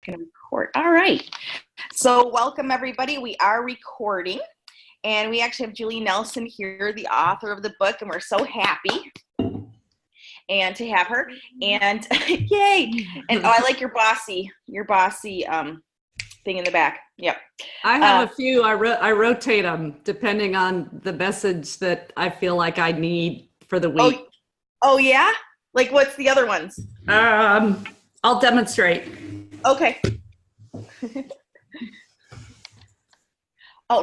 Gonna record. All right. So welcome everybody. We are recording, and we actually have Julie Nelson here, the author of the book, and we're so happy and to have her. And yay! And oh, I like your bossy thing in the back. Yep. I have a few. I rotate them depending on the message that I feel like I need for the week. Oh yeah? Like what's the other ones? I'll demonstrate. Okay.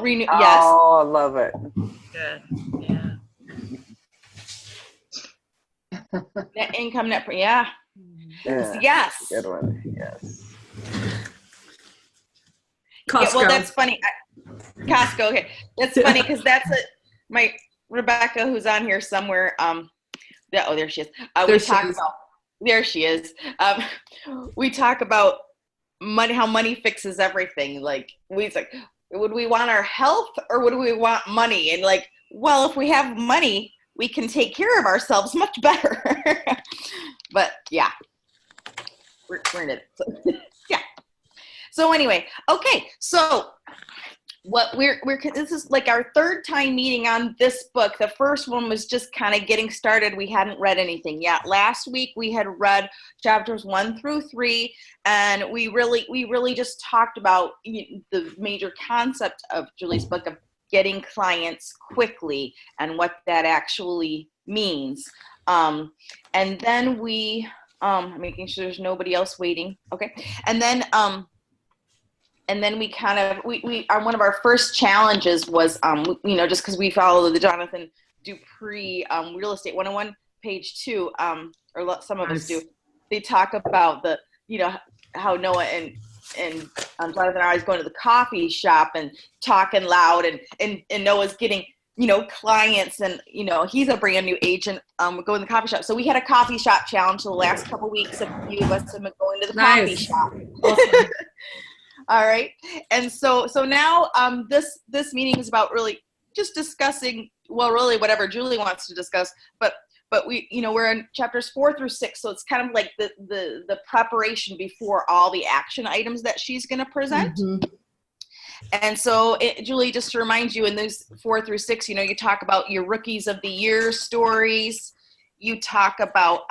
Renew. Oh, Yes. Oh, I love it. Good. Yeah. Net income, yeah. Yeah. Yes. Good one. Yes. Costco. Yeah, well, that's funny. Costco. Okay, that's funny because that's my Rebecca, who's on here somewhere. There she is. There she is. We talk about money, how money fixes everything. Like would we want our health or would we want money? And like, well, if we have money, we can take care of ourselves much better. But yeah, we're in it. So, yeah. So anyway, okay. So what this is like our third time meeting on this book. The first one was just kind of getting started. We hadn't read anything yet. Last week we had read chapters 1 through 3, and we really just talked about the major concept of Julie's book of getting clients quickly and what that actually means. And then we making sure there's nobody else waiting. Okay. And then we kind of, one of our first challenges was, just because we follow the Jonathan Dupree Real Estate 101, page 2, or some of us do. They talk about how Noah and Jonathan are always going to the coffee shop and talking loud, and Noah's getting, clients, and, he's a brand new agent, going to the coffee shop. So we had a coffee shop challenge the last couple of weeks. A few of us have been going to the coffee shop. Awesome. All right. And so now this meeting is about really just discussing, well, really whatever Julie wants to discuss, but we, we're in chapters 4 through 6. So it's kind of like the preparation before all the action items that she's going to present. Mm-hmm. And so Julie, just to remind you, in those 4 through 6, you talk about your rookies of the year stories. You talk about,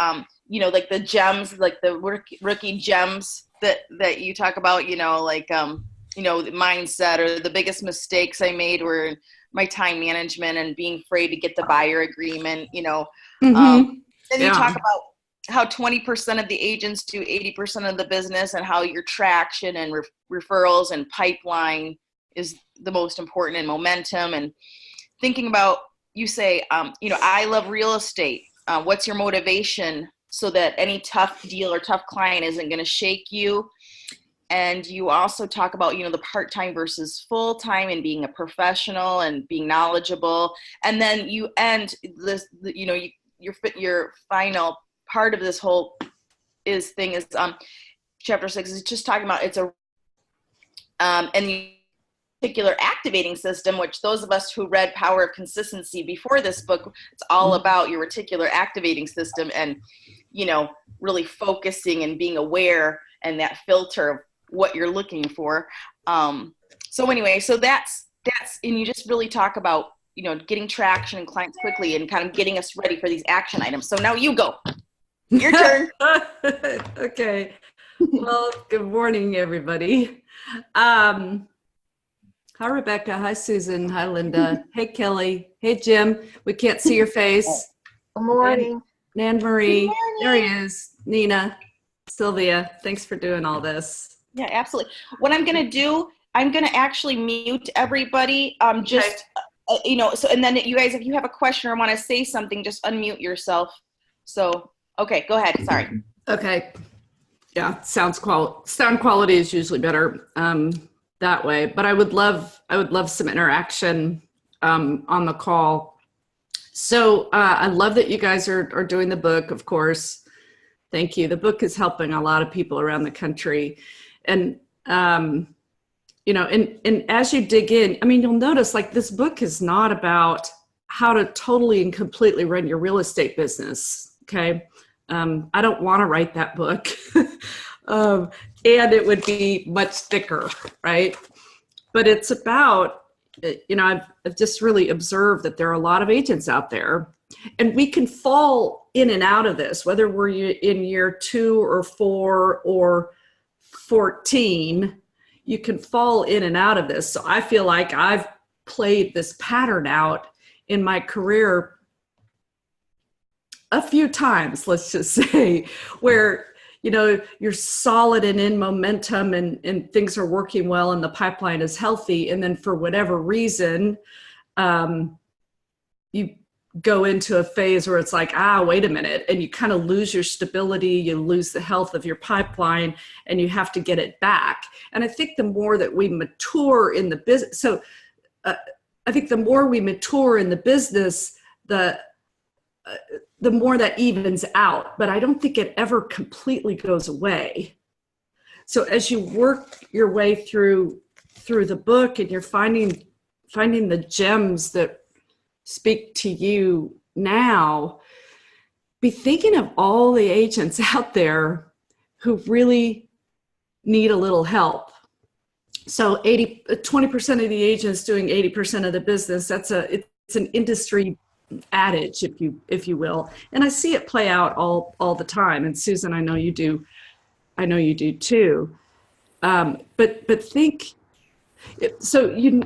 like the gems, like the rookie gems that you talk about, the mindset, or the biggest mistakes I made were my time management and being afraid to get the buyer agreement, Mm-hmm. Then you talk about how 20% of the agents do 80% of the business, and how your traction and referrals and pipeline is the most important, and momentum, and thinking about, you say, I love real estate. What's your motivation so that any tough deal or tough client isn't going to shake you? And you also talk about, the part-time versus full-time, and being a professional and being knowledgeable. And then you end this, your final part of this whole thing is chapter 6 is just talking about and the particular activating system, which those of us who read Power of Consistency before this book, it's all about your reticular activating system, and really focusing and being aware, and that filter of what you're looking for. So anyway, so that's and you just really talk about getting traction and clients quickly, and kind of getting us ready for these action items. So now you go. Your turn. Okay. Well, good morning, everybody. Hi, Rebecca. Hi, Susan. Hi, Linda. Hey, Kelly. Hey, Jim. We can't see your face. Good morning. Nan Marie. There he is. Nina. Sylvia. Thanks for doing all this. Yeah, absolutely. What I'm going to do, I'm going to actually mute everybody. So, and then you guys, if you have a question or want to say something, just unmute yourself. So, okay, go ahead. Sorry. Okay. Yeah, sound quality is usually better that way, but I would love some interaction on the call. So I love that you guys are doing the book, of course. Thank you. The book is helping a lot of people around the country. And, and as you dig in, you'll notice like this book is not about how to totally and completely run your real estate business. Okay. I don't want to write that book. and it would be much thicker, right? But it's about, I've just really observed that there are a lot of agents out there, and we can fall in and out of this, whether we're in year 2 or 4 or 14, you can fall in and out of this. So I feel like I've played this pattern out in my career a few times, let's just say, where you're solid and in momentum and things are working well and the pipeline is healthy. And then for whatever reason, you go into a phase where it's like, wait a minute. And you kind of lose your stability, you lose the health of your pipeline, and you have to get it back. And I think the more that we mature in the business, I think the more we mature in the business, the more that evens out, but I don't think it ever completely goes away. So as you work your way through the book and you're finding the gems that speak to you now, be thinking of all the agents out there who really need a little help. So 20% of the agents doing 80% of the business, it's an industry adage, if you will. And I see it play out all the time. And Susan, I know you do too. But think, so you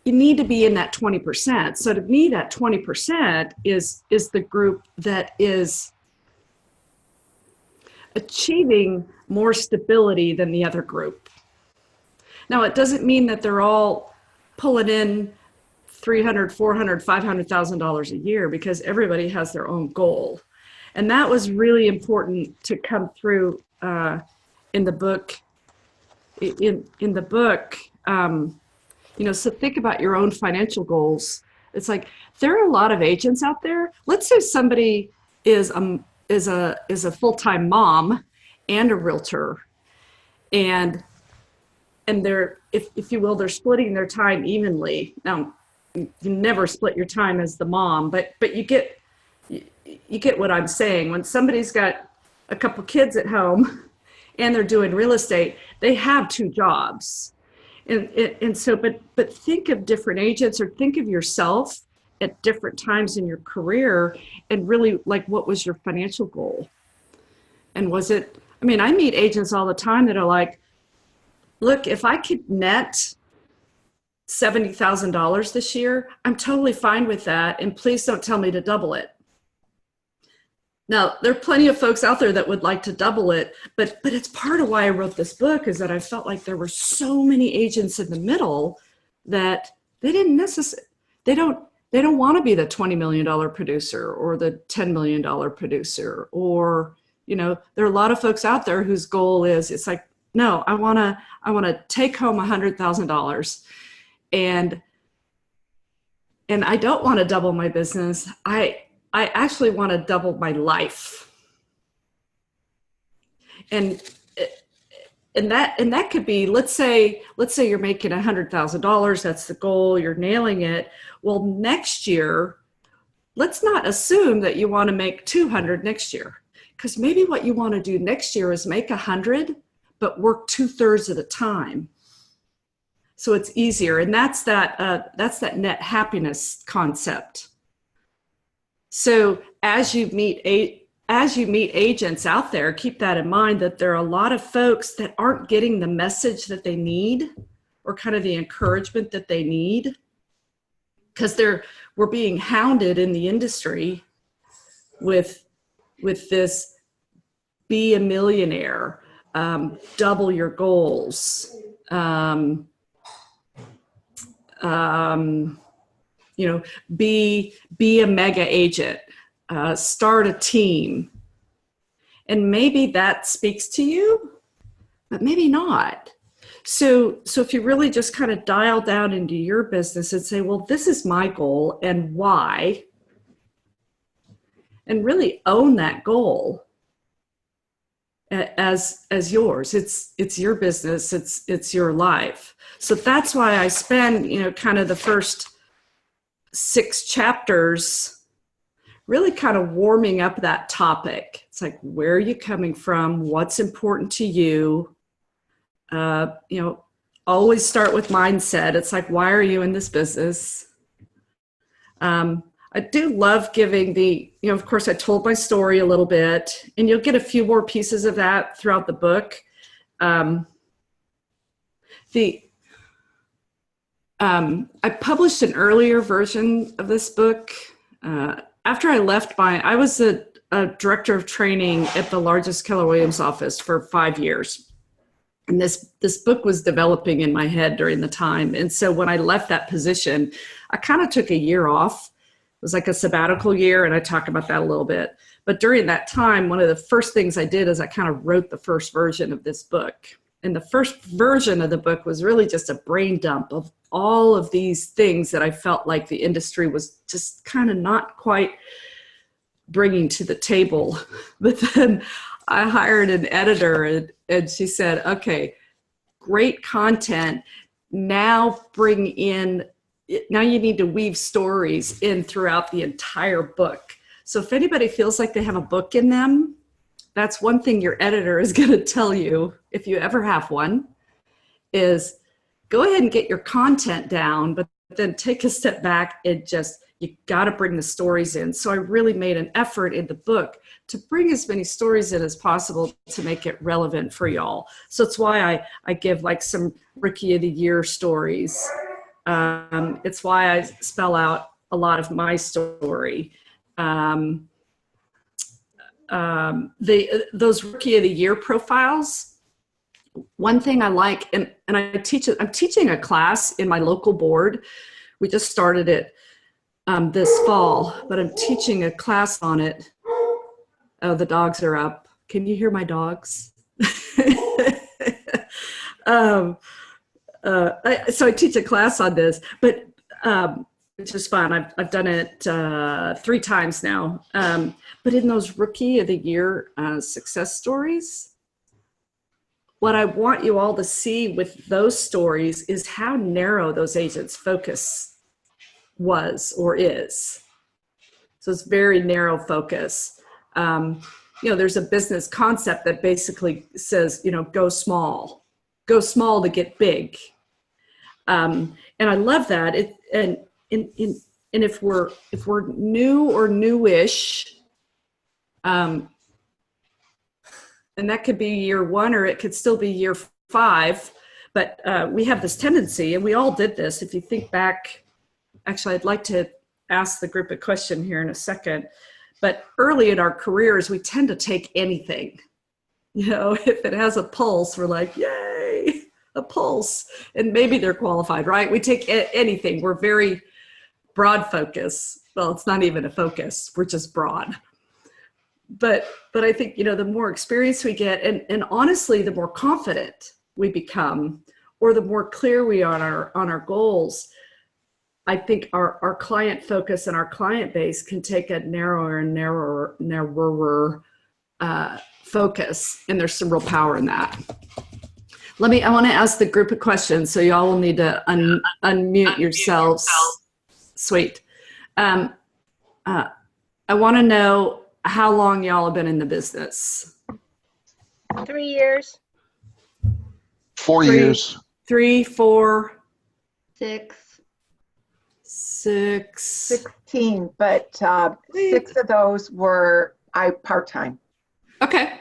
need to be in that 20%. So to me, that 20% is the group that is achieving more stability than the other group. Now, it doesn't mean that they're all pulling in $300,000, $400,000, $500,000 a year, because everybody has their own goal. And that was really important to come through in the book. In the book, so think about your own financial goals. It's like, there are a lot of agents out there. Let's say somebody is a full-time mom and a realtor, and they're, if you will, they're splitting their time evenly. Now, you never split your time as the mom, but you get what I'm saying. When somebody's got a couple kids at home and they're doing real estate, they have 2 jobs. And so, but think of different agents, or think of yourself at different times in your career, and really, like, what was your financial goal? And was it, I meet agents all the time that are like, look, if I could net $70,000 this year, I'm totally fine with that. And please don't tell me to double it. Now, there are plenty of folks out there that would like to double it, but it's part of why I wrote this book, is that I felt like there were so many agents in the middle that they didn't necessarily, they don't want to be the $20 million producer or the $10 million producer, or, there are a lot of folks out there whose goal is, it's like, no, I want to take home $100,000. And I don't want to double my business. I actually want to double my life. And that could be, let's say you're making $100,000. That's the goal. You're nailing it. Well, next year, let's not assume that you want to make 200 next year, because maybe what you want to do next year is make 100, but work 2/3 of the time. So it's easier. And that's that net happiness concept. So as you meet agents out there, keep that in mind, that there are a lot of folks that aren't getting the message that they need, or kind of the encouragement that they need, because we're being hounded in the industry with this, be a millionaire, double your goals, be a mega agent, start a team. And maybe that speaks to you, but maybe not. So if you really just kind of dial down into your business and say, well, this is my goal and why, and really own that goal as yours. It's your business, it's your life. So that's why I spend, kind of the first 6 chapters really kind of warming up that topic. It's like, where are you coming from? What's important to you? You know, always start with mindset. It's like, why are you in this business? I do love giving the, you know, of course, I told my story a little bit, and you'll get a few more pieces of that throughout the book. I published an earlier version of this book. After I left I was a director of training at the largest Keller Williams office for 5 years. And this book was developing in my head during the time. And so when I left that position, I kind of took a year off. It was like a sabbatical year, and I talk about that a little bit. But during that time, one of the first things I did is I kind of wrote the first version of this book. And the first version of the book was really just a brain dump of all of these things that I felt like the industry was just kind of not quite bringing to the table. But then I hired an editor, and she said, okay, great content. Now now you need to weave stories in throughout the entire book. So if anybody feels like they have a book in them, that's one thing your editor is going to tell you, if you ever have one, is go ahead and get your content down, but then take a step back and you got to bring the stories in. So I really made an effort in the book to bring as many stories in as possible to make it relevant for y'all. So it's why I give like some Rookie of the Year stories. It's why I spell out a lot of my story. Those Rookie of the Year profiles, one thing I like, and I'm teaching a class in my local board. We just started it this fall, but I'm teaching a class on it. Oh, the dogs are up. Can you hear my dogs? So I teach a class on this, but it's just fun. I've done it 3 times now. But in those Rookie of the Year success stories, what I want you all to see with those stories is how narrow those agents' focus was or is. So it's very narrow focus. You know, there's a business concept that basically says, you know, go small to get big. And I love that. And if we're new or newish, and that could be year 1 or it could still be year 5, but we have this tendency, and we all did this. If you think back, actually, I'd like to ask the group a question here in a second, but early in our careers, we tend to take anything. You know, if it has a pulse, we're like, yay, a pulse, and maybe they're qualified, right? We take anything. We're very broad focus. Well, it's not even a focus. We're just broad. But I think, you know, the more experience we get, and honestly, the more confident we become, or the more clear we are on our goals, I think our client focus and our client base can take a narrower and narrower focus, and there's some real power in that. I want to ask the group a question, so y'all will need to unmute yourselves. Sweet. I want to know how long y'all have been in the business. 3 years. 4 years. 3, 4, 6. 6. 16, but 6 of those were part-time. Okay.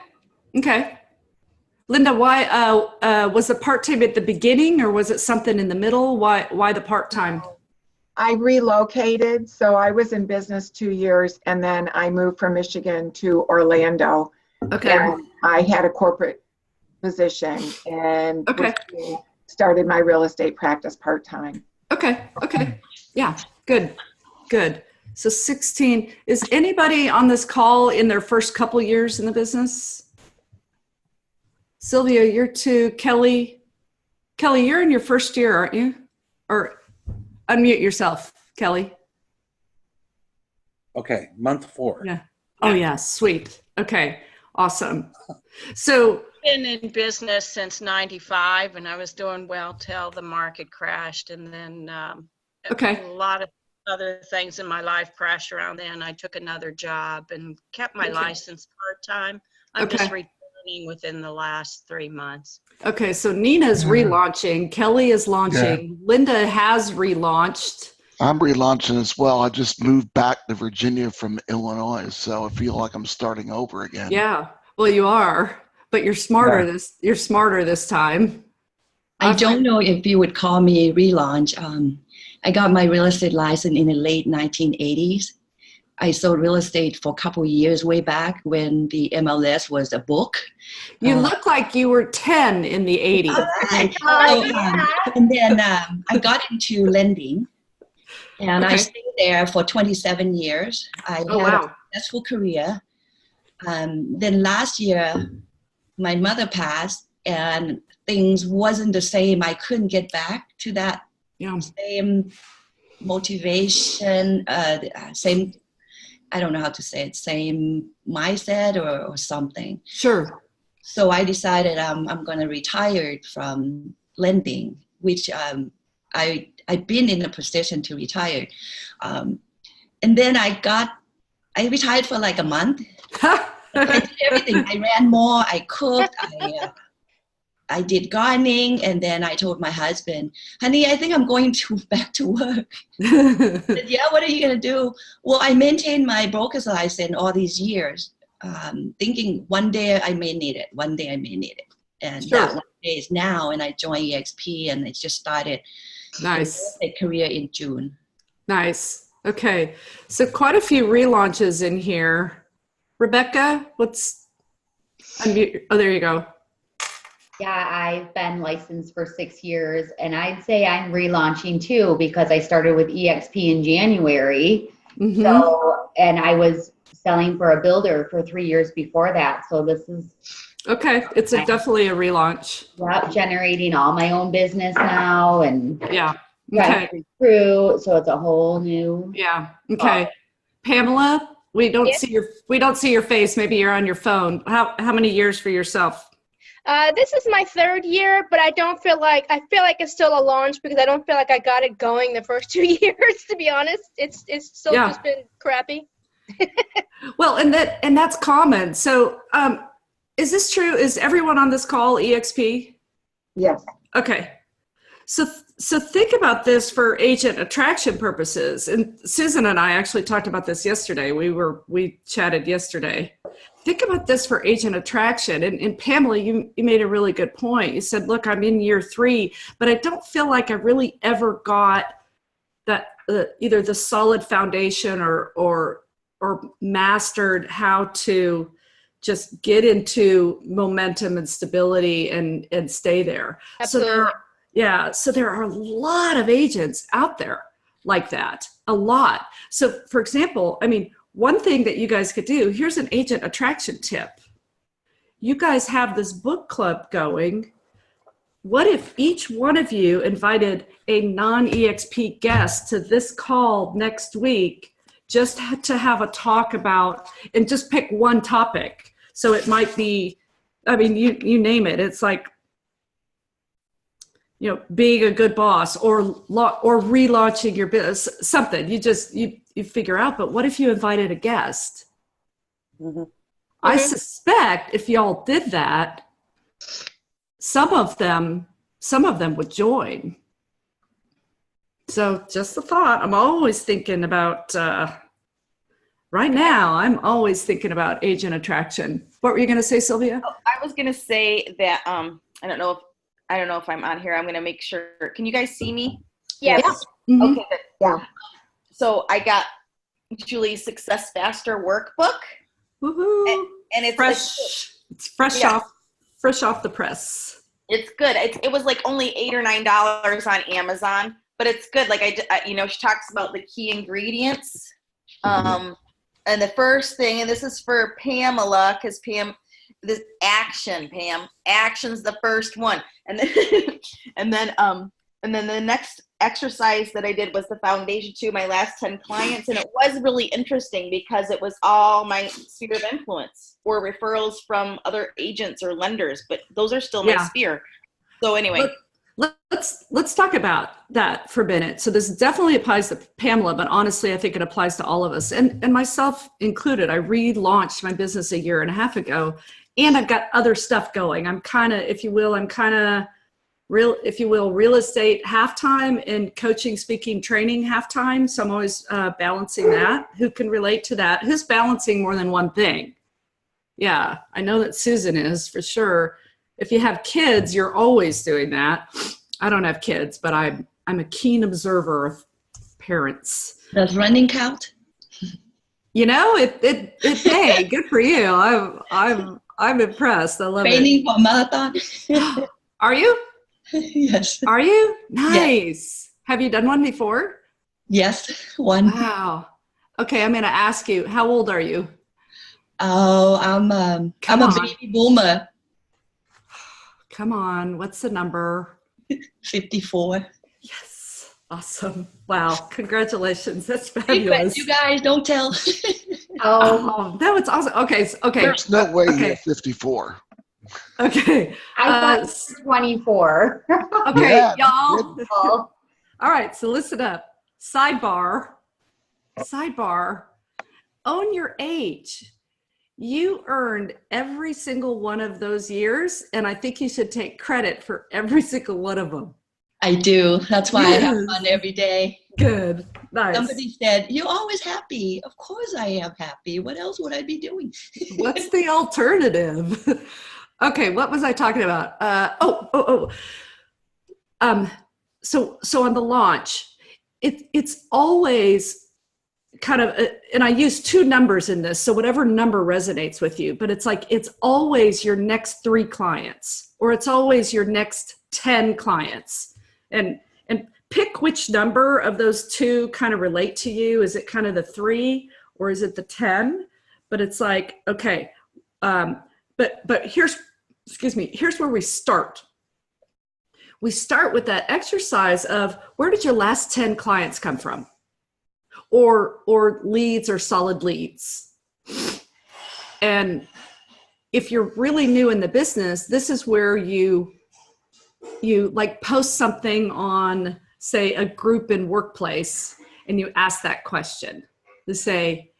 Linda, why was the part-time at the beginning, or was it something in the middle? Why the part-time? I relocated, so I was in business 2 years, and then I moved from Michigan to Orlando. Okay. And I had a corporate position, and started my real estate practice part-time. Okay. Yeah, good. So 16, is anybody on this call in their first couple years in the business? Sylvia, you're 2. Kelly, you're in your first year, aren't you? Or unmute yourself, Kelly. Okay, month 4. Yeah. Oh yeah, sweet. Okay, awesome. So Been in business since '95, and I was doing well till the market crashed, and then okay. a lot of other things in my life crashed around then. I took another job and kept my license part-time. I'm just returning within the last 3 months. Okay, so Nina's relaunching, Kelly is launching, Linda has relaunched. I'm relaunching as well. I just moved back to Virginia from Illinois, so I feel like I'm starting over again. Yeah, well, you are, but you're smarter this time. I don't know if you would call me relaunch. I got my real estate license in the late 1980s. I sold real estate for a couple of years way back when the MLS was a book. You look like you were 10 in the 80s. And then I got into lending, and I stayed there for 27 years. I had a successful career. Then last year, my mother passed, and things wasn't the same. I couldn't get back to that same motivation, same, I don't know how to say it, same mindset or something. Sure. So I decided I'm going to retire from lending, which I've been in a position to retire. And then I retired for like a month. I did everything. I ran more, I cooked, I did gardening, and then I told my husband, honey, I think I'm going back to work. He said, yeah, what are you going to do? Well, I maintained my broker's license all these years, thinking one day I may need it, one day I may need it. And that one day is now, and I joined EXP, and it just started a career in June. Nice. Okay. So quite a few relaunches in here. Rebecca, oh, there you go. Yeah, I've been licensed for 6 years, and I'd say I'm relaunching too because I started with EXP in January. Mm-hmm. So, and I was selling for a builder for 3 years before that. So this is it's definitely a relaunch. Yeah, generating all my own business now, and crew. So it's a whole new. Yeah. Okay, Pamela, we don't see your face. Maybe you're on your phone. How many years for yourself? This is my 3rd year, but I feel like it's still a launch because I don't feel like I got it going the first 2 years, to be honest. It's still just been crappy. Well, and that's common. So, is this true? Is everyone on this call EXP? Yes. Okay. So think about this for agent attraction purposes. And Susan and I actually talked about this yesterday. We chatted yesterday. Think about this for agent attraction. And Pamela, you made a really good point. You said, look, I'm in year 3, but I don't feel like I really ever got that either the solid foundation or mastered how to just get into momentum and stability and stay there. Absolutely. So there are a lot of agents out there like that, a lot. So for example, one thing that you guys could do, here's an agent attraction tip. You guys have this book club going. What if each one of you invited a non-EXP guest to this call next week just to have a talk about, and just pick one topic? So it might be, you name it. It's like, being a good boss or relaunching your business, something you figure out. But what if you invited a guest? Mm-hmm. I suspect if y'all did that, some of them would join. So just a thought. I'm always thinking about, right now, I'm always thinking about agent attraction. What were you going to say, Sylvia? Oh, I was going to say that, I don't know if I'm on here. I'm going to make sure. Can you guys see me? Yes. Yeah. Mm-hmm. Okay. Good. Yeah. So I got Julie's Success Faster workbook. Woohoo! And it's fresh. It's fresh off the press. It's good. It was like only $8 or $9 on Amazon, but it's good. Like she talks about the key ingredients. And the first thing, and this is for Pamela, because this action's the first one. And then the next exercise that I did was the foundation to my last 10 clients. And it was really interesting because it was all my sphere of influence or referrals from other agents or lenders, but those are still my sphere. So anyway. Let's talk about that for a minute. So this definitely applies to Pamela, but honestly, I think it applies to all of us, and myself included. I relaunched my business a year and a half ago, and I've got other stuff going. I'm kind of, if you will, real estate half-time and coaching, speaking, training half-time. So I'm always balancing that. Who can relate to that? Who's balancing more than one thing? Yeah, I know that Susan is, for sure. If you have kids, you're always doing that. I don't have kids, but I'm a keen observer of parents. Does running count? You know, it hey, good for you. I'm impressed. I love Training for marathon. Are you? Yes. Are you? Nice. Yes. Have you done one before? Yes, one. Wow. Okay, I'm going to ask you, how old are you? Oh, I'm a baby boomer. Come on, what's the number? 54. Yes, awesome. Wow, congratulations. That's fabulous. You guys don't tell. Oh, that was awesome. Okay. There's no way you're 54. Okay. I thought 24. Okay, Yeah. y'all. All right, so listen up. Sidebar. Own your age. You earned every single one of those years, and I think you should take credit for every single one of them. I do. That's why I have fun every day. Good. Nice. Somebody said, "You're always happy." Of course I am happy. What else would I be doing? What's the alternative? Okay, what was I talking about? So on the launch, it's always kind of, and I use two numbers in this, so whatever number resonates with you, but it's like, it's always your next 3 clients, or it's always your next 10 clients. And pick which number of those two kind of relate to you. Is it kind of the 3 or is it the 10? But it's like, okay, but here's where we start. We start with that exercise of, where did your last 10 clients come from? Or leads, or solid leads. And if you're really new in the business, this is where you like post something on, say, a group in workplace, and you ask that question. You say,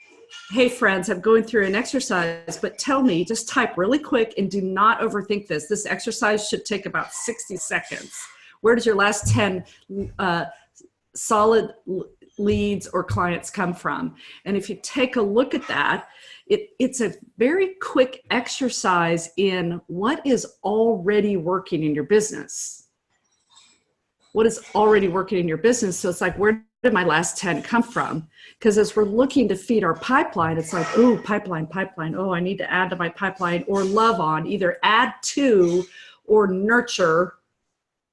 hey friends, I'm going through an exercise, but tell me, just type really quick and do not overthink this. This exercise should take about 60 seconds. Where did your last 10 solid leads or clients come from? And if you take a look at that, it's a very quick exercise in what is already working in your business. What is already working in your business? So it's like, where did my last 10 come from? Because as we're looking to feed our pipeline, it's like, oh, pipeline. Oh, I need to add to my pipeline, or love on, either add to or nurture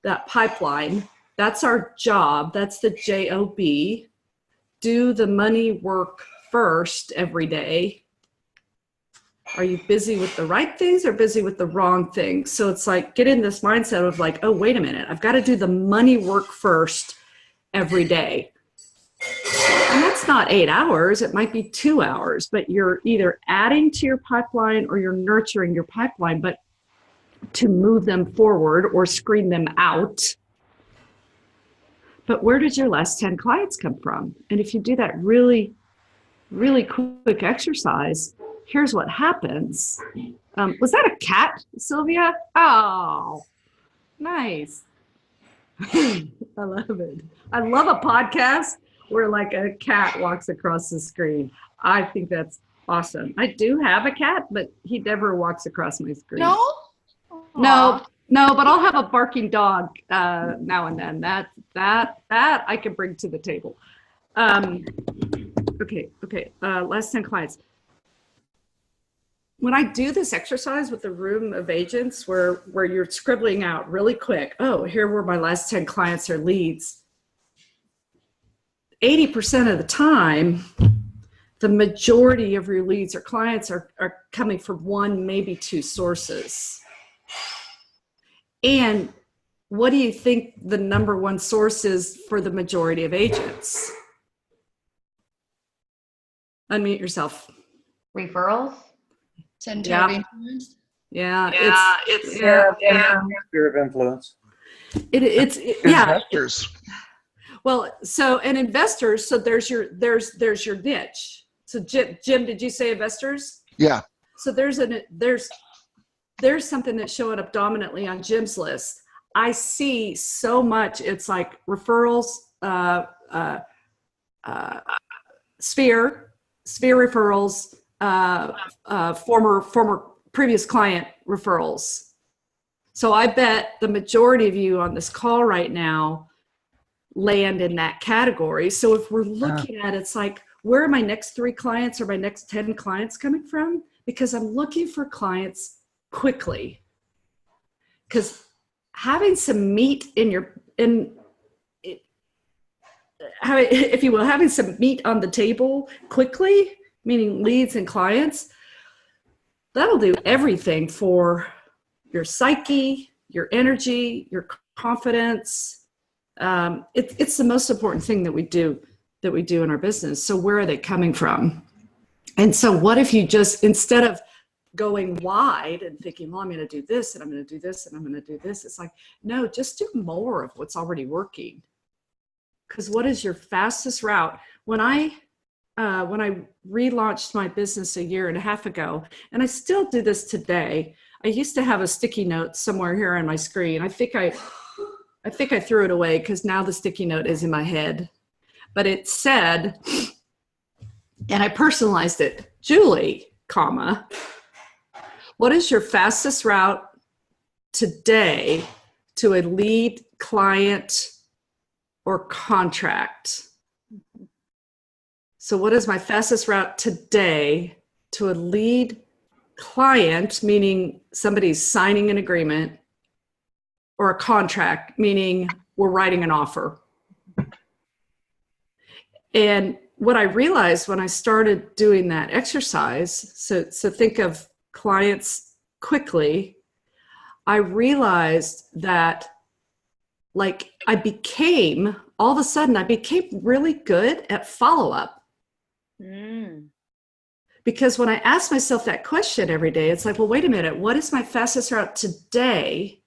that pipeline. That's our job. That's the job. Do the money work first every day. Are you busy with the right things or busy with the wrong things? So it's like, get in this mindset of like, oh, wait a minute, I've got to do the money work first every day. And that's not 8 hours, it might be 2 hours, but you're either adding to your pipeline or you're nurturing your pipeline, but to move them forward or screen them out. But where did your last 10 clients come from? And if you do that really, really quick exercise, here's what happens. Was that a cat, Sylvia? Oh, nice. I love it. I love a podcast where like a cat walks across the screen. I think that's awesome. I do have a cat, but he never walks across my screen. No? No, but I'll have a barking dog now and then. That I can bring to the table. Okay. Last 10 clients. When I do this exercise with a room of agents where you're scribbling out really quick, oh, here were my last 10 clients or leads. 80% of the time, the majority of your leads or clients are coming from 1, maybe 2 sources. And what do you think the number 1 source is for the majority of agents? Unmute yourself. Referrals? Center of influence. Yeah. Sphere of influence. Investors. Well, and investors, so there's your niche. So Jim, did you say investors? Yeah. So there's something that's showing up dominantly on Jim's list. I see so much. It's like referrals, sphere referrals, former previous client referrals. So I bet the majority of you on this call right now land in that category. So if we're looking at it's like, where are my next 3 clients or my next 10 clients coming from? Because I'm looking for clients quickly. Because having some meat if you will, having some meat on the table quickly, meaning leads and clients, that'll do everything for your psyche, your energy, your confidence. It's the most important thing that we do in our business. So where are they coming from? And so what if you just, instead of going wide and thinking, well, I'm going to do this and I'm going to do this and I'm going to do this, it's like, no, just do more of what's already working. Because what is your fastest route? When I relaunched my business a year and a half ago, and I still do this today, I used to have a sticky note somewhere here on my screen. I think I threw it away because now the sticky note is in my head. But it said, and I personalized it, Julie, comma, what is your fastest route today to a lead, client, or contract? So what is my fastest route today to a lead, client, meaning somebody's signing an agreement, or a contract, meaning we're writing an offer? And what I realized when I started doing that exercise, so think of clients quickly, I realized that like all of a sudden I became really good at follow-up. Because when I ask myself that question every day, it's like, well, wait a minute, what is my fastest route today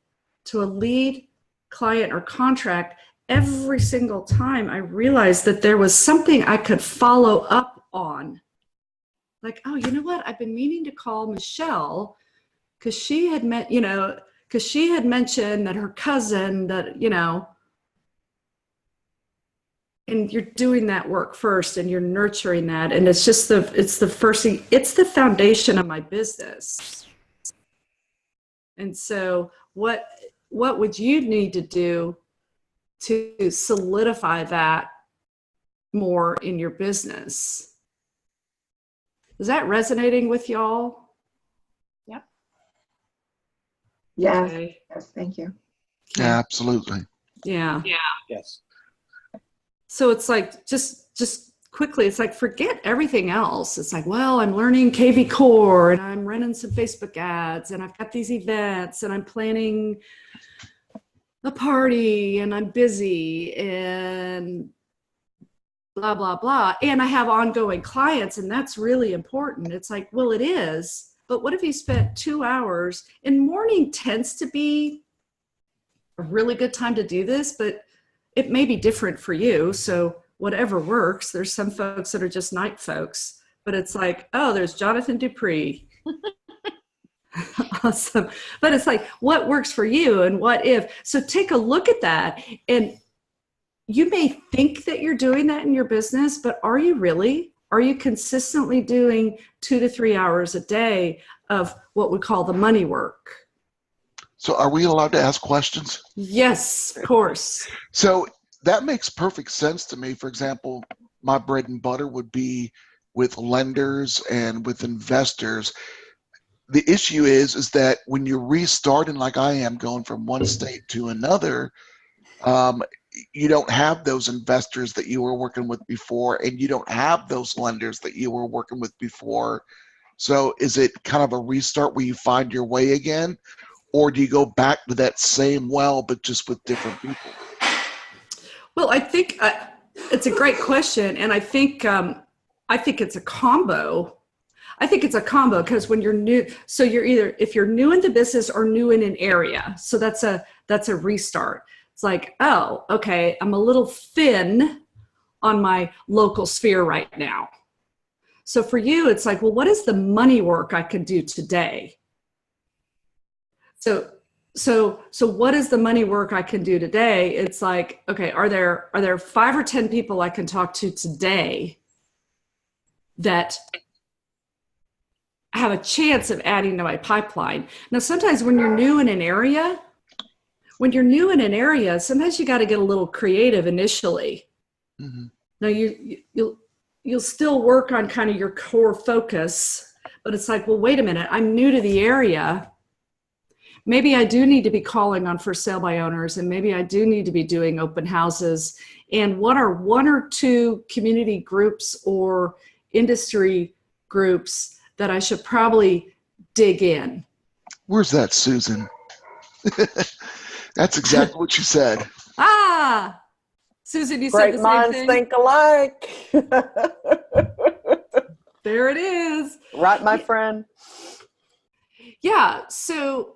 to a lead, client, or contract? Every single time I realized that there was something I could follow up on. Like, oh, you know what? I've been meaning to call Michelle because she had mentioned that her cousin that, and you're doing that work first and you're nurturing that. And it's just it's the first thing, it's the foundation of my business. And so what would you need to do to solidify that more in your business? Is that resonating with y'all? Yep. Yes. Okay. Yes. Thank you. Yeah, absolutely. Yeah. Yes. So it's like, just quickly, it's like, forget everything else. It's like, well, I'm learning kvCore and I'm running some Facebook ads and I've got these events and I'm planning a party and I'm busy and blah, blah, blah. And I have ongoing clients and that's really important. It's like, well, it is, but what if you spent 2 hours, and morning tends to be a really good time to do this, but it may be different for you. So whatever works. There's some folks that are just night folks, but it's like, oh, there's Jonathan Dupree. Awesome. But it's like, what works for you and what if? So take a look at that. And you may think that you're doing that in your business, but are you really? Are you consistently doing 2 to 3 hours a day of what we call the money work? So are we allowed to ask questions? Yes, of course. So that makes perfect sense to me. For example, my bread and butter would be with lenders and with investors. The issue is that when you're restarting like I am, going from one state to another, you don't have those investors that you were working with before, and you don't have those lenders that you were working with before. So is it kind of a restart where you find your way again? Or do you go back to that same well, but just with different people? Well, I think it's a great question. And I think it's a combo. I think it's a combo, because when you're new, so you're either, if you're new in the business or new in an area, so that's a restart. It's like, oh, okay, I'm a little thin on my local sphere right now. So for you, it's like, well, what is the money work I can do today? So what is the money work I can do today? It's like, okay, are there 5 or 10 people I can talk to today that have a chance of adding to my pipeline? Now, sometimes when you're new in an area, sometimes you got to get a little creative initially. Mm-hmm. Now you'll still work on kind of your core focus, but it's like, well, wait a minute, I'm new to the area. Maybe I do need to be calling on for sale by owners, and maybe I do need to be doing open houses. And what are 1 or 2 community groups or industry groups that I should probably dig in? Where's that, Susan? That's exactly what you said. Ah, Susan, you said the same thing. Great minds think alike. There it is. Right, my friend. Yeah. So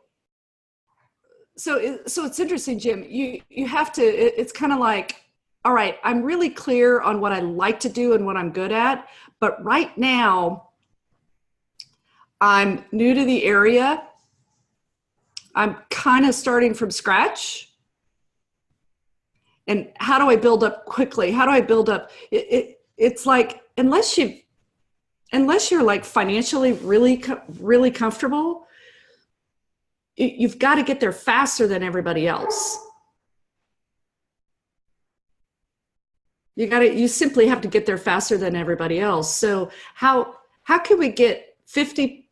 it's interesting, Jim. You have to. It's kind of like, all right, I'm really clear on what I like to do and what I'm good at, but right now I'm new to the area. I'm kind of starting from scratch. And how do I build up quickly? How do I build up? It's like, unless you're like financially really comfortable, you've got to get there faster than everybody else. You simply have to get there faster than everybody else. So how can we get 50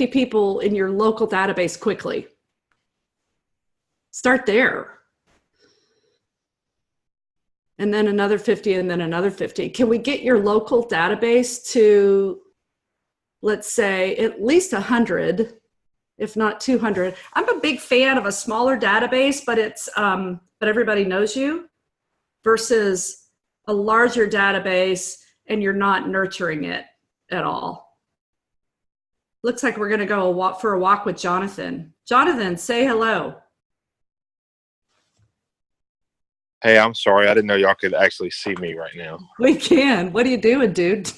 people in your local database quickly? Start there. And then another 50, and then another 50. Can we get your local database to, let's say, at least 100, if not 200? I'm a big fan of a smaller database, but but everybody knows you, versus a larger database and you're not nurturing it at all. Looks like we're going to go for a walk with Jonathan. Jonathan, say hello. Hey, I'm sorry. I didn't know y'all could actually see me right now. We can. What are you doing, dude?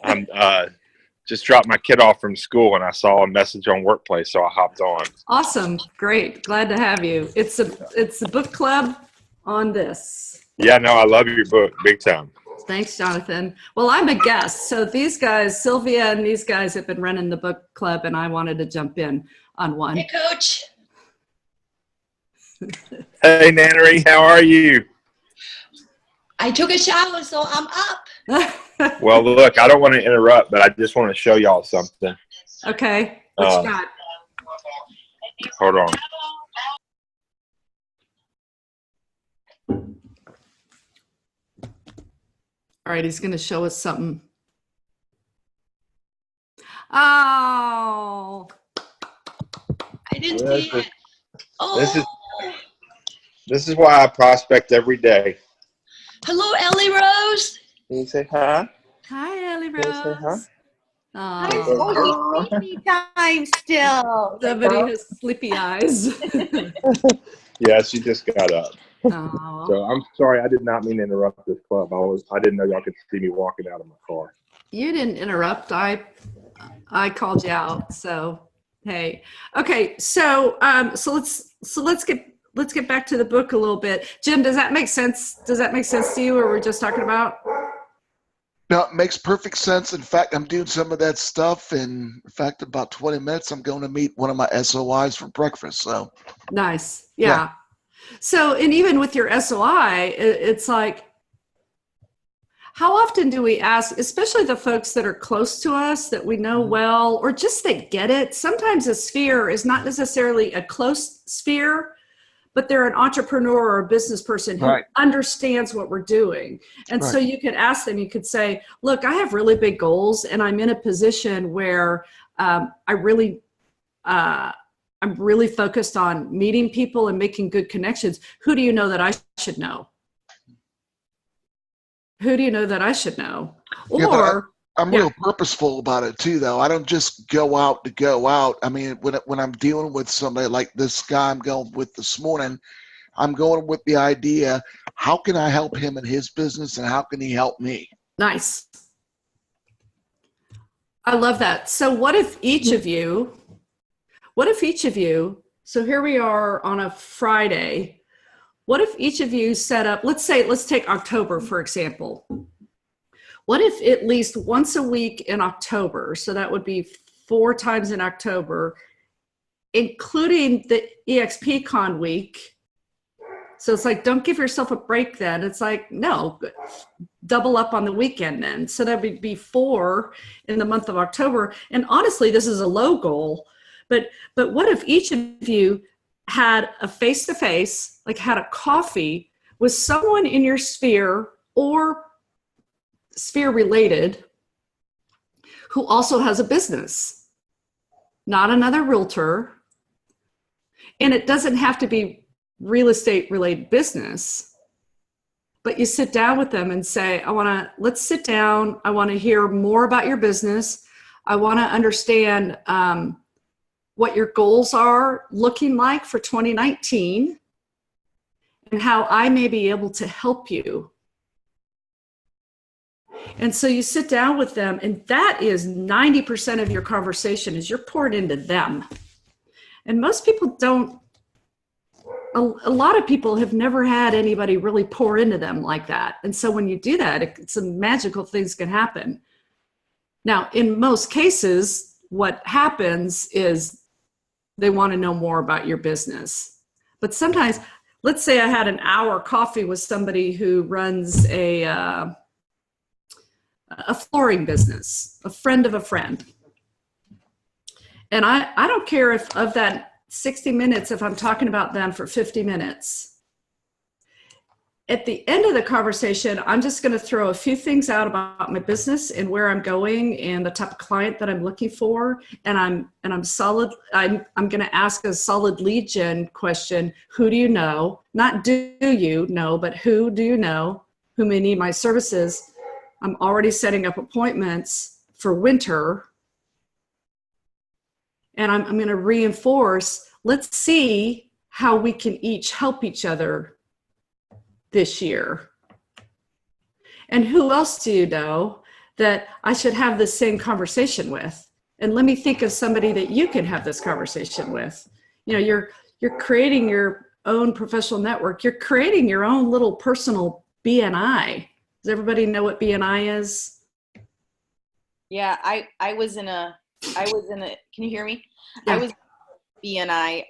I'm just dropped my kid off from school, and I saw a message on WordPress, so I hopped on. Awesome. Great. Glad to have you. It's a book club on this. Yeah, no, I love your book. Big time. Thanks, Jonathan. Well, I'm a guest. So these guys, Sylvia and these guys, have been running the book club, and I wanted to jump in on one. Hey, Coach. Hey, Nannery, how are you? I took a shower, so I'm up. Well, look, I don't want to interrupt, but I just want to show y'all something. Okay. What you got? Hold on. All right, he's going to show us something. Oh. I didn't see it. Oh. This is why I prospect every day. Hello, Ellie Rose. Can you say hi? Hi, Ellie Rose. Can you say hi? Oh. Sleepy time still. Somebody has sleepy eyes. Yeah, she just got up. Oh. So I'm sorry, I did not mean to interrupt this club. I didn't know y'all could see me walking out of my car. You didn't interrupt. I called you out. So hey. Okay. So let's get back to the book a little bit. Jim, does that make sense? Does that make sense to you, or we're just talking about? No, it makes perfect sense. In fact, I'm doing some of that stuff. And in fact, about 20 minutes, I'm going to meet one of my SOIs for breakfast. So nice. Yeah. So, and even with your SOI, it's like, how often do we ask, especially the folks that are close to us that we know well, or just that get it? Sometimes a sphere is not necessarily a close sphere, but they're an entrepreneur or a business person who understands what we're doing. And so you could ask them, you could say, look, I have really big goals, and I'm in a position where I'm really focused on meeting people and making good connections. Who do you know that I should know? Who do you know that I should know? Or I'm real purposeful about it too, though. I don't just go out to go out. I mean, when I'm dealing with somebody like this guy I'm going with this morning, I'm going with the idea, how can I help him in his business and how can he help me? Nice. I love that. So what if each of you, so here we are on a Friday, what if each of you set up, let's take October, for example. What if at least once a week in October, so that would be 4 times in October, including the EXP Con week. So it's like, don't give yourself a break then. It's like, no, double up on the weekend then. So that would be 4 in the month of October. And honestly, this is a low goal, but what if each of you had a face-to-face, like had a coffee with someone in your sphere or sphere related who also has a business, not another realtor. And it doesn't have to be real estate related business, but you sit down with them and say, let's sit down. I want to hear more about your business. I want to understand what your goals are looking like for 2019 and how I may be able to help you. And so you sit down with them, and that is 90% of your conversation is you're poured into them. And most people don't, a lot of people have never had anybody really pour into them like that. And so when you do that, some magical things can happen. Now, in most cases, what happens is they want to know more about your business. But sometimes, let's say I had an hour coffee with somebody who runs a flooring business, a friend of a friend. And I don't care if of that 60 minutes, if I'm talking about them for 50 minutes. At the end of the conversation, I'm just going to throw a few things out about my business and where I'm going and the type of client that I'm looking for. And I'm going to ask a solid lead gen question. Who do you know? Not do you know, but who do you know who may need my services? I'm already setting up appointments for winter. And I'm going to reinforce, let's see how we can each help each other this year. And who else do you know that I should have this same conversation with? And let me think of somebody that you can have this conversation with. You know, you're creating your own professional network. You're creating your own little personal BNI. Does everybody know what BNI is? Yeah, I was in a, can you hear me? Yeah. I was BNI,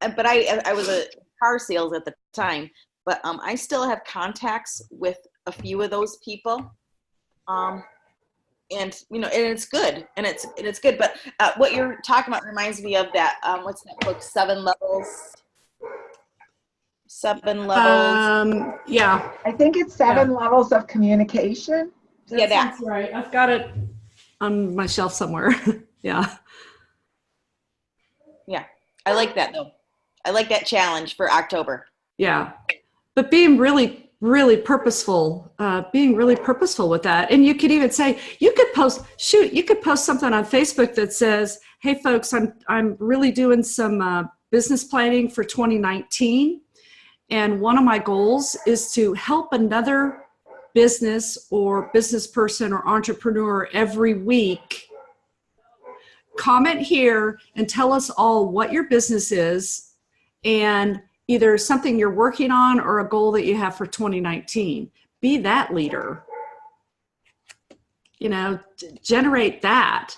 but I was a car sales at the time, but I still have contacts with a few of those people. And you know, and it's good, and it's good. But what you're talking about reminds me of that, what's that book, 7 Levels? 7 Levels. Yeah. I think it's 7 levels of communication. That's right. I've got it on my shelf somewhere. Yeah. Yeah. I like that though. I like that challenge for October. Yeah. But being really purposeful, with that. And you could even say, you could post something on Facebook that says, hey folks, I'm really doing some business planning for 2019. And one of my goals is to help another business or business person or entrepreneur every week. Comment here and tell us all what your business is and either something you're working on or a goal that you have for 2019. Be that leader. You know, generate that.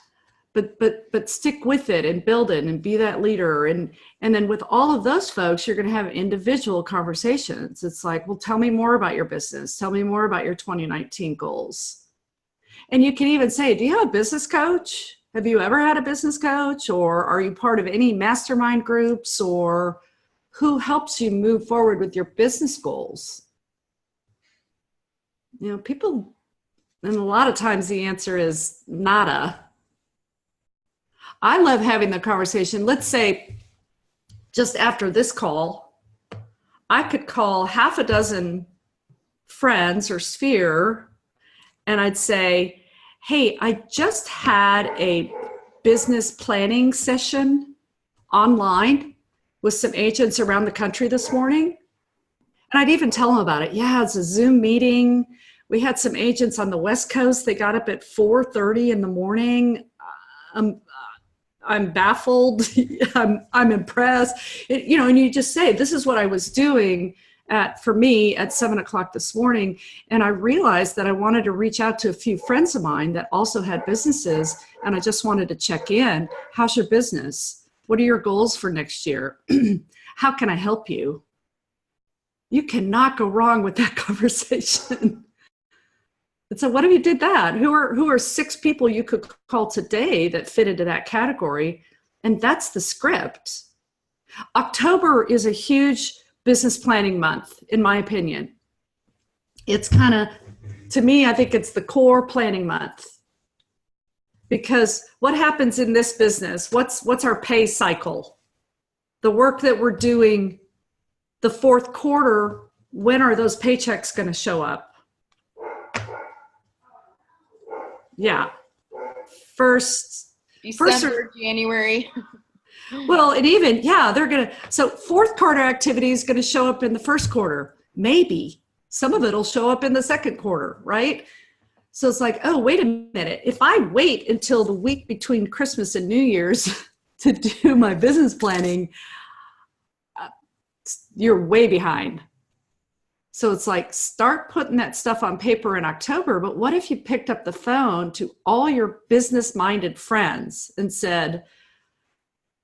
But stick with it and build it and be that leader. And then with all of those folks, you're going to have individual conversations. It's like, well, tell me more about your business. Tell me more about your 2019 goals. And you can even say, do you have a business coach? Have you ever had a business coach? Or are you part of any mastermind groups? Or who helps you move forward with your business goals? You know, people, and a lot of times the answer is nada. I love having the conversation. Let's say just after this call, I could call half a dozen friends or sphere and I'd say, hey, I just had a business planning session online with some agents around the country this morning. And I'd even tell them about it. Yeah, it's a Zoom meeting. We had some agents on the West Coast. They got up at 4:30 in the morning. I'm baffled. I'm impressed. And you just say, this is what I was doing for me at 7 o'clock this morning. And I realized that I wanted to reach out to a few friends of mine that also had businesses. And I just wanted to check in. How's your business? What are your goals for next year? How can I help you? You cannot go wrong with that conversation. And so what if you did that? Who are 6 people you could call today that fit into that category? And that's the script. October is a huge business planning month, in my opinion. It's kind of, to me, I think it's the core planning month. Because what happens in this business? What's our pay cycle? The work that we're doing, the fourth quarter, when are those paychecks going to show up? Yeah. First December, January. Well, and even, so fourth quarter activity is going to show up in the first quarter. Maybe. Some of it will show up in the second quarter, right? So it's like, oh, wait a minute. If I wait until the week between Christmas and New Year's to do my business planning, you're way behind. So it's like, start putting that stuff on paper in October, but what if you picked up the phone to all your business-minded friends and said,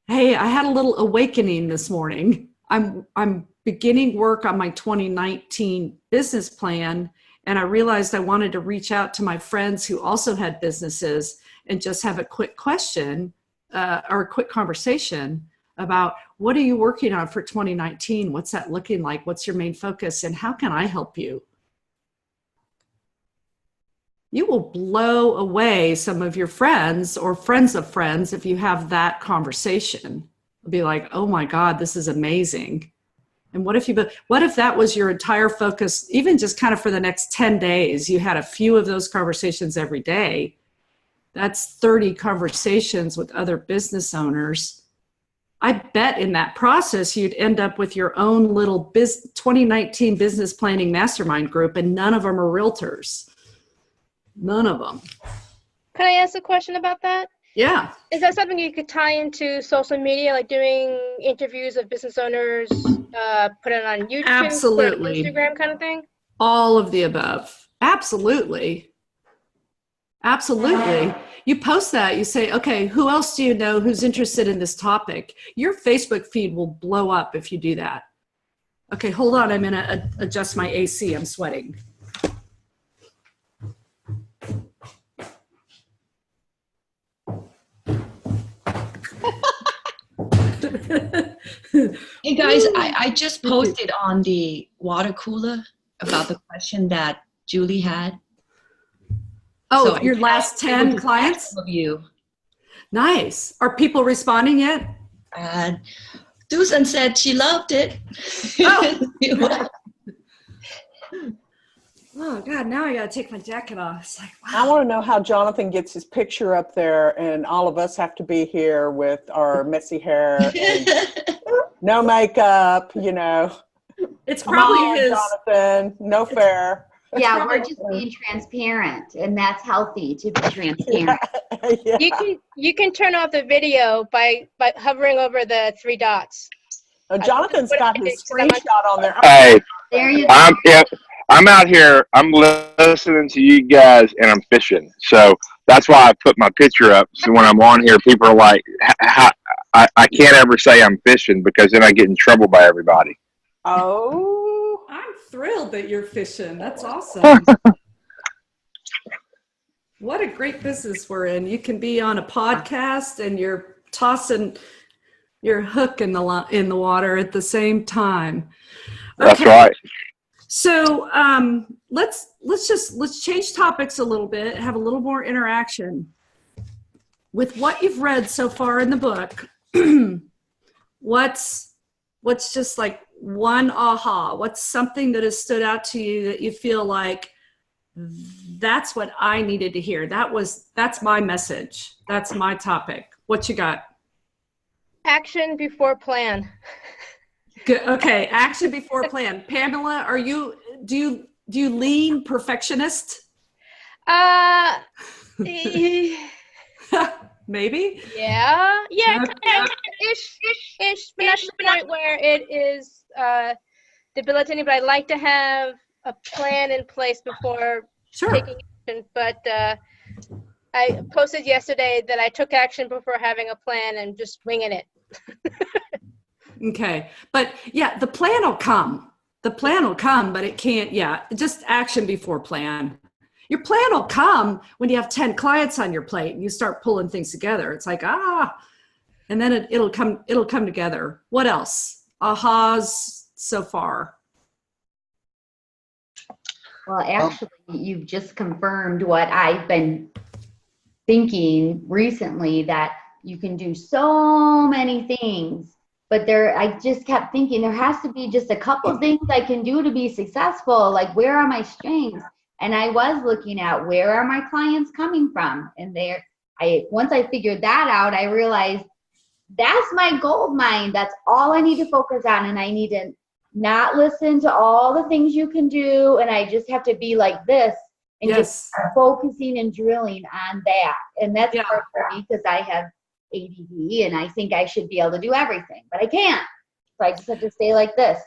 hey, I had a little awakening this morning. I'm beginning work on my 2019 business plan, and I realized I wanted to reach out to my friends who also had businesses and just have a quick question or a quick conversation about, what are you working on for 2019? What's that looking like? What's your main focus? And how can I help you? You will blow away some of your friends or friends of friends if you have that conversation. They'll be like, oh my God, this is amazing. And what if that was your entire focus, even just kind of for the next 10 days, you had a few of those conversations every day? That's 30 conversations with other business owners. I bet in that process, you'd end up with your own little 2019 business planning mastermind group, and none of them are realtors. None of them. Can I ask a question about that? Yeah. Is that something you could tie into social media, like doing interviews of business owners, put it on YouTube, absolutely, Instagram kind of thing? All of the above. Absolutely. Absolutely. You post that, you say, okay, who else do you know who's interested in this topic? Your Facebook feed will blow up if you do that. Okay, hold on. I'm going to adjust my AC. I'm sweating. Hey guys, I just posted on the water cooler about the question that Julie had. Oh, so your last 10 clients? Of you. Nice. Are people responding yet? Susan said she loved it. Oh. Oh God, now I gotta take my jacket off. It's like, wow. I want to know how Jonathan gets his picture up there, and all of us have to be here with our messy hair, and no makeup. It's probably his. Jonathan, no fair. Yeah, we're just being transparent, and that's healthy to be transparent. Yeah. You can turn off the video by hovering over the 3 dots. Jonathan's got his screenshot on there. Hey, there you go. I'm out here. I'm listening to you guys, and I'm fishing. So that's why I put my picture up. So when I'm on here, people are like, I can't ever say I'm fishing because then I get in trouble by everybody. Oh, I'm thrilled that you're fishing. That's awesome. What a great business we're in. You can be on a podcast and you're tossing your hook in the water at the same time. Okay. That's right. So let's change topics a little bit, have a little more interaction. With what you've read so far in the book, what's just like one aha? What's something that has stood out to you that you feel like that's what I needed to hear. That's my message. That's my topic. What you got? Action before plan. Good. Okay. Action before plan. Pamela, do you lean perfectionist? Maybe. Yeah. Yeah. Okay. Kind of ish. But not to the point where it is debilitating. But I like to have a plan in place before taking action. But I posted yesterday that I took action before having a plan and just winging it. Okay. But yeah, the plan will come. The plan will come, but it can't. Yeah. Just action before plan. Your plan will come when you have 10 clients on your plate and you start pulling things together. It's like, and then it'll come together. What else? Ahas so far. Well, actually, you've just confirmed what I've been thinking recently, that you can do so many things, but I just kept thinking there has to be just a couple things I can do to be successful. Like, where are my strengths? And I was looking at where are my clients coming from? And once I figured that out, I realized that's my gold mine. That's all I need to focus on. And I need to not listen to all the things you can do. And I just have to be like this and just focusing and drilling on that. And that's hard for me because I have ADD and I think I should be able to do everything, but I can't. So I just have to stay like this.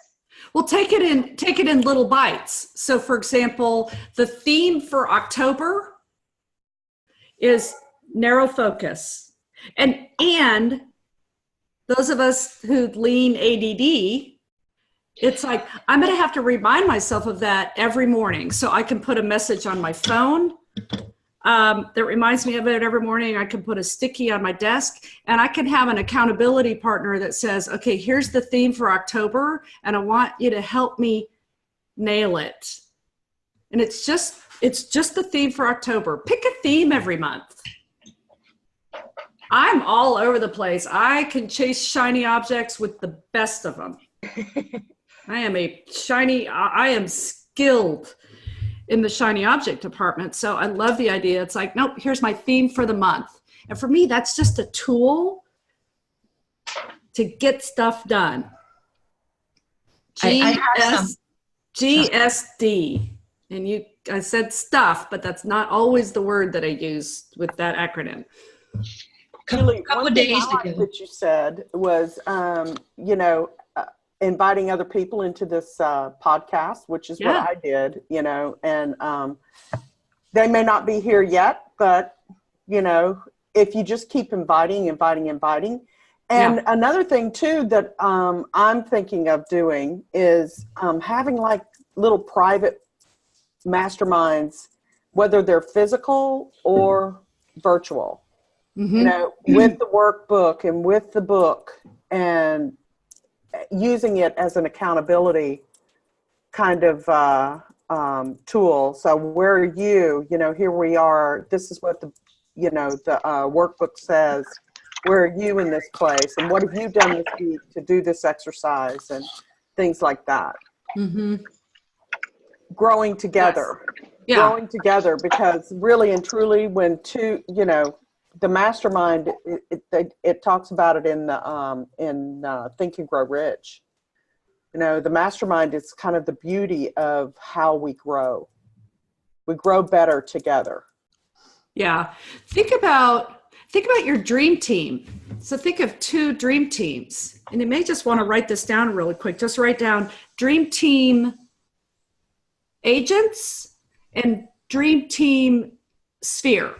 Well, take it in little bites. So for example, the theme for October is narrow focus. And those of us who lean ADD, it's like, I'm going to have to remind myself of that every morning. So I can put a message on my phone that reminds me of it every morning. I can put a sticky on my desk, and I can have an accountability partner that says, okay, here's the theme for October, and I want you to help me nail it. And it's just the theme for October. Pick a theme every month. I'm all over the place. I can chase shiny objects with the best of them. I am skilled in the shiny object department. So I love the idea. It's like, nope, here's my theme for the month. And for me, that's just a tool to get stuff done. GSD. And I said stuff, but that's not always the word that I use with that acronym. Julie, one thing I like that you said was, inviting other people into this podcast, which is what I did, and they may not be here yet, but, if you just keep inviting. And another thing too, that I'm thinking of doing is having like little private masterminds, whether they're physical or virtual, with the workbook and with the book, and using it as an accountability kind of tool. So where are you? Here we are. This is what the workbook says. Where are you in this place? And what have you done this week to do this exercise and things like that? Mm-hmm. Growing together. Yes. Growing together, because really and truly when the mastermind, it talks about it in Think and Grow Rich. The mastermind is kind of the beauty of how we grow. We grow better together. Yeah. Think about your dream team. So think of 2 dream teams, and you may just want to write this down really quick. Just write down dream team agents and dream team sphere.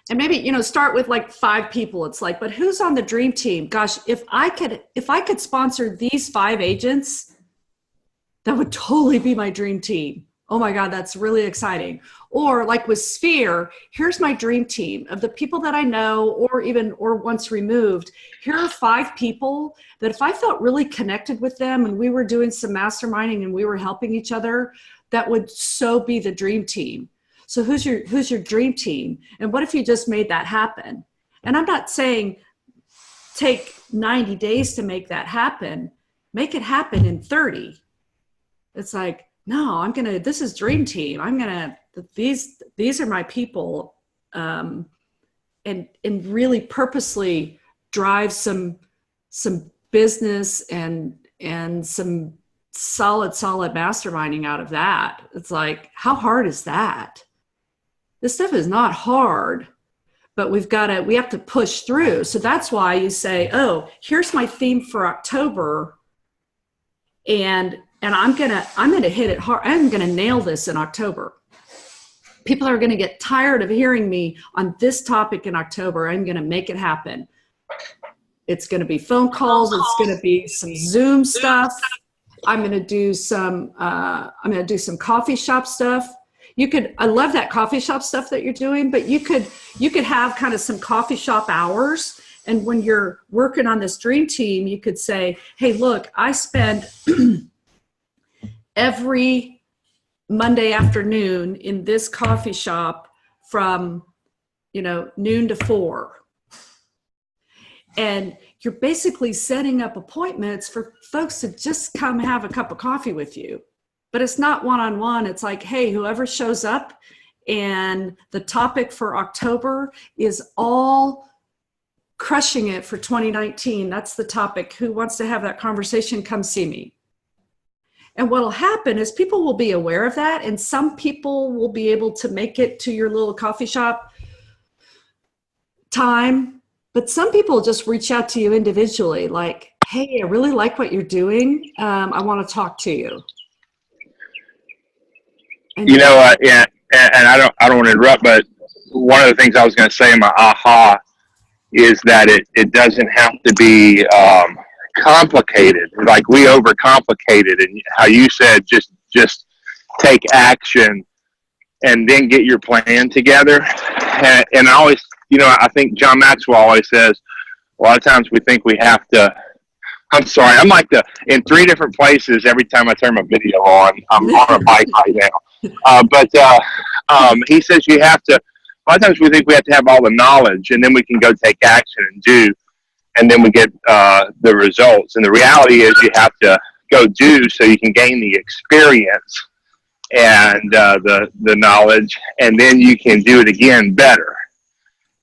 And maybe, start with like 5 people. It's like, but who's on the dream team? Gosh, if I could sponsor these 5 agents, that would totally be my dream team. Oh my God, that's really exciting. Or like with Sphere, here's my dream team of the people that I know, or once removed. Here are 5 people that if I felt really connected with them and we were doing some masterminding and we were helping each other, that would so be the dream team. So who's your dream team? And what if you just made that happen? And I'm not saying take 90 days to make that happen. Make it happen in 30. It's like, no, this is dream team. These are my people. And really purposely drive some business and some solid masterminding out of that. It's like, how hard is that? This stuff is not hard, but we have to push through. So that's why you say, oh, here's my theme for October. And I'm going to hit it hard. I'm going to nail this in October. People are going to get tired of hearing me on this topic in October. I'm going to make it happen. It's going to be phone calls. It's going to be some Zoom stuff. I'm going to do some coffee shop stuff. I love that coffee shop stuff that you're doing, but you could have kind of some coffee shop hours. And when you're working on this dream team, you could say, hey, look, I spend every Monday afternoon in this coffee shop from, noon to 4. And you're basically setting up appointments for folks to just come have a cup of coffee with you. But it's not one-on-one. It's like, hey, whoever shows up, and the topic for October is all crushing it for 2019. That's the topic. Who wants to have that conversation? Come see me. And what'll happen is people will be aware of that, and some people will be able to make it to your little coffee shop time, but some people just reach out to you individually, like, hey, I really like what you're doing. I want to talk to you. And yeah, and I don't want to interrupt, but one of the things I was going to say in my aha is that it doesn't have to be complicated. Like we overcomplicate it, and how you said, just take action and then get your plan together. And I always, I think John Maxwell always says, a lot of times we think we have to. I'm sorry, I'm like in 3 different places every time I turn my video on. I'm on a bike right now. But he says you have to. A lot of times we think we have to have all the knowledge, and then we can go take action and do, and then we get the results. And the reality is you have to go do so you can gain the experience and the knowledge, and then you can do it again better.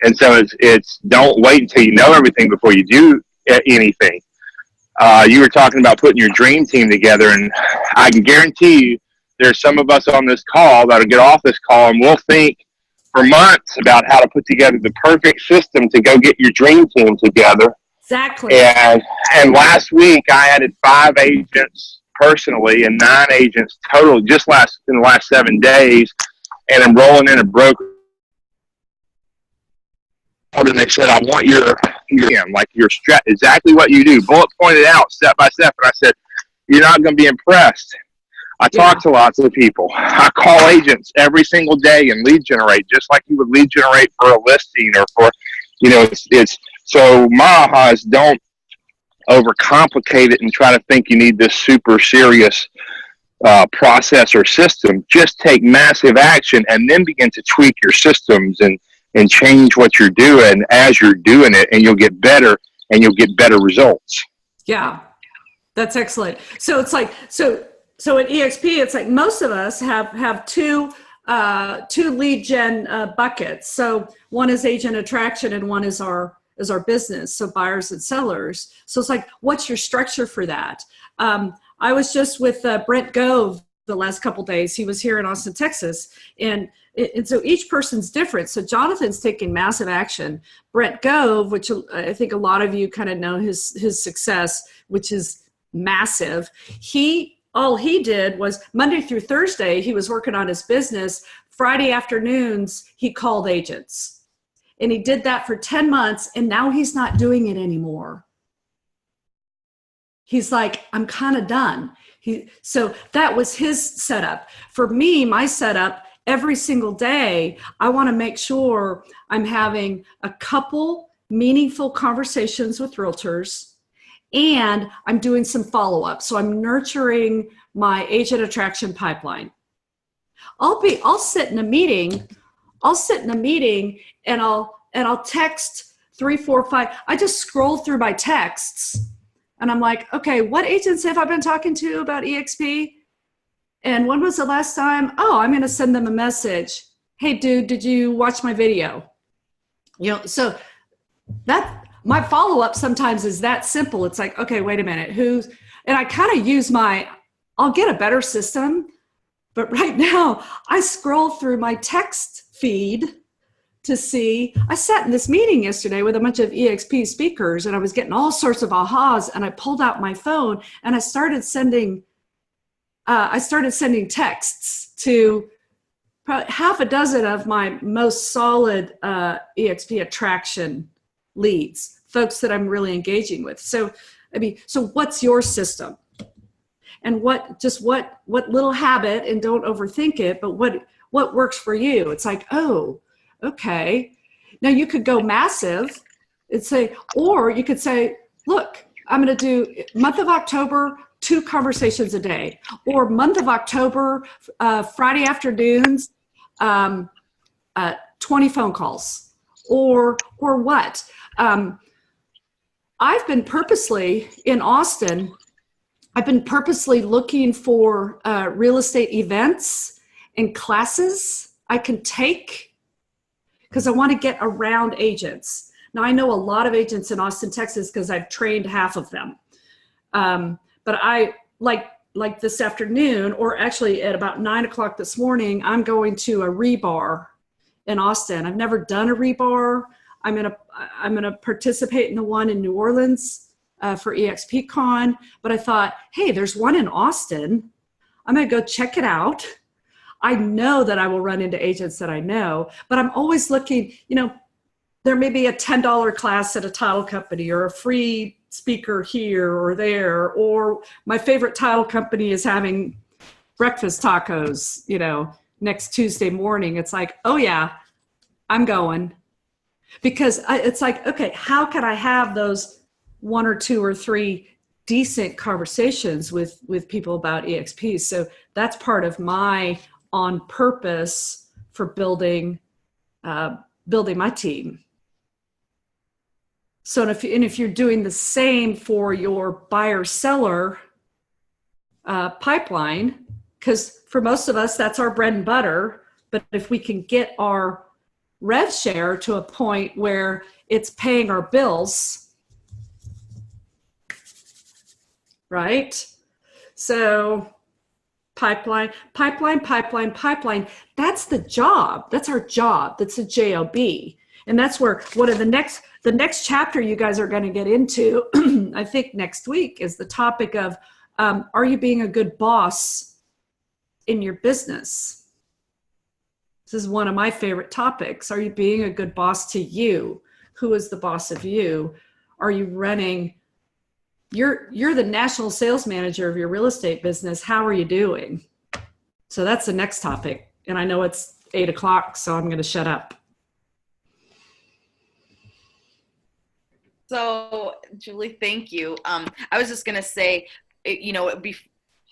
And so it's don't wait until you know everything before you do anything. You were talking about putting your dream team together, and I can guarantee you there's some of us on this call that'll get off this call and we'll think for months about how to put together the perfect system to go get your dream team together. Exactly. And last week I added 5 agents personally and 9 agents total just in the last 7 days, and I'm rolling in a broker. And they said, I want your exactly what you do, bullet pointed out, step by step. And I said, you're not going to be impressed. I talk to lots of people. I call agents every single day and lead generate, just like you would lead generate for a listing or for, it's so my aha is don't overcomplicate it and try to think you need this super serious process or system. Just take massive action and then begin to tweak your systems and change what you're doing as you're doing it, and you'll get better and you'll get better results. Yeah, that's excellent. So it's like, so at EXP, it's like most of us have two lead gen buckets. So one is agent attraction and one is our business. So buyers and sellers. So it's like, what's your structure for that? I was just with Brent Gove the last couple days. He was here in Austin, Texas. And so each person's different. So Jonathan's taking massive action. Brent Gove, which I think a lot of you kind of know his success, which is massive. All he did was Monday through Thursday, he was working on his business. Friday afternoons, he called agents. And he did that for 10 months, and now he's not doing it anymore. He's like, I'm kind of done. So that was his setup. For me, my setup, every single day, I want to make sure I'm having a couple meaningful conversations with realtors, and I'm doing some follow-up. So I'm nurturing my agent attraction pipeline. I'll sit in a meeting and I'll text 3, 4, 5. I just scroll through my texts and I'm like, okay, what agents have I been talking to about EXP? And when was the last time? Oh, I'm going to send them a message. Hey, dude, did you watch my video? You know, so that my follow-up sometimes is that simple. It's like, okay, wait a minute, and I kind of use I'll get a better system, but right now I scroll through my text feed to see. I sat in this meeting yesterday with a bunch of EXP speakers, and I was getting all sorts of ahas, and I pulled out my phone and I started sending texts to probably half a dozen of my most solid EXP attraction leads, folks that I'm really engaging with. So, so what's your system? And what little habit, and don't overthink it, but what works for you? It's like, oh, okay. Now you could go massive and say, or you could say, look, I'm going to do month of October, 2 conversations a day, or month of October, Friday afternoons, 20 phone calls, or what? I've been purposely in Austin. I've been purposely looking for real estate events and classes I can take because I want to get around agents. Now, I know a lot of agents in Austin, Texas, because I've trained half of them. But I like this afternoon, or actually at about 9 o'clock this morning, I'm going to a rebar in Austin. I've never done a rebar. I'm gonna participate in the one in New Orleans for EXPCon, but I thought, hey, there's one in Austin. I'm gonna go check it out. I know that I will run into agents that I know, but I'm always looking, you know, there may be a $10 class at a title company, or a free speaker here or there, or my favorite title company is having breakfast tacos, you know, next Tuesday morning. It's like, oh yeah, I'm going. Because it's like, okay, how can I have those 1 or 2 or 3 decent conversations with people about EXP? So that's part of my on purpose for building my team. So if you're doing the same for your buyer-seller pipeline, because for most of us, that's our bread and butter, but if we can get our rev share to a point where it's paying our bills, right? So pipeline, that's the job. That's our job. That's a job. And that's where one of the next chapter you guys are going to get into, I think next week, is the topic of, are you being a good boss in your business? This is one of my favorite topics. Are you being a good boss to you? Who is the boss of you? Are you running? You're the national sales manager of your real estate business. How are you doing? So that's the next topic. And I know it's 8 o'clock, so I'm going to shut up. So, Julie, thank you. I was just going to say, you know,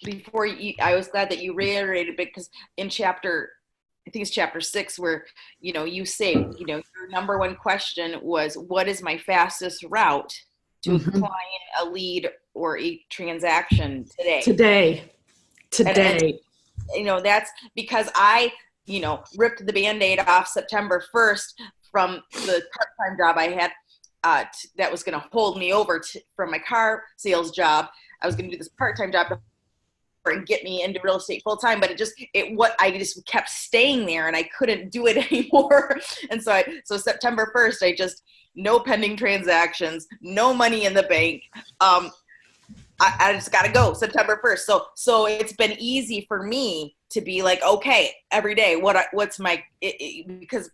before you, I was glad that you reiterated, because in I think it's chapter 6, where, you know, you say, you know, your number one question was, what is my fastest route to a client, a lead, or a transaction today? And, you know, that's because I, you know, ripped the Band-Aid off September 1st from the part-time job I had that was going to hold me over from my car sales job. I was going to do this part-time job and get me into real estate full time, but I just kept staying there, and I couldn't do it anymore. And so September 1st, no pending transactions, no money in the bank. I just got to go September 1st. So it's been easy for me to be like, okay, every day, what's my, because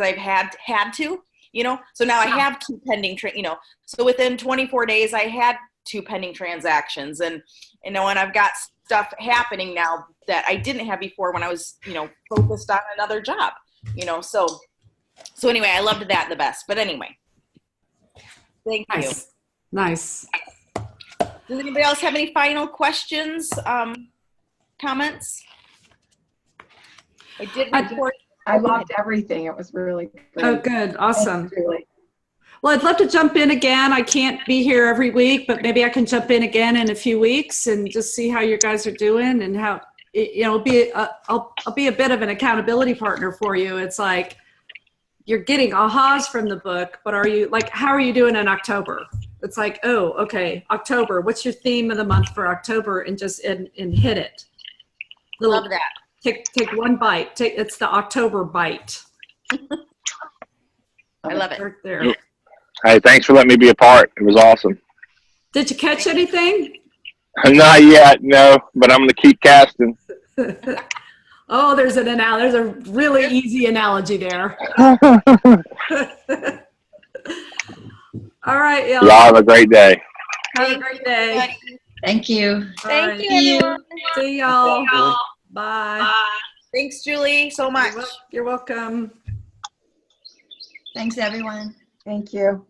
I've had to, you know, so now I have 2 pending, you know, so within 24 days, I had 2 pending transactions, and, you know, and I've got stuff happening now that I didn't have before when I was, you know, focused on another job, you know, so anyway, I loved that the best, but anyway, thank you. Nice. Does anybody else have any final questions, comments? I did report. I loved everything. It was really great. Oh, good. Awesome. Well, I'd love to jump in again. I can't be here every week, but maybe I can jump in again in a few weeks and just see how you guys are doing and I'll be a bit of an accountability partner for you. It's like, you're getting ahas from the book, but how are you doing in October? It's like, oh, okay, October. What's your theme of the month for October? And just and hit it. Love that. Take one bite. It's the October bite. I love it. Right there. Hey, thanks for letting me be a part. It was awesome. Did you catch anything? Not yet, no, but I'm going to keep casting. Oh, there's a really easy analogy there. All right, y'all. Y'all have a great day. Have a great day. Thank you. Thank you, everyone. See y'all. Bye. Thanks, Julie, so much. You're welcome. Thanks, everyone. Thank you.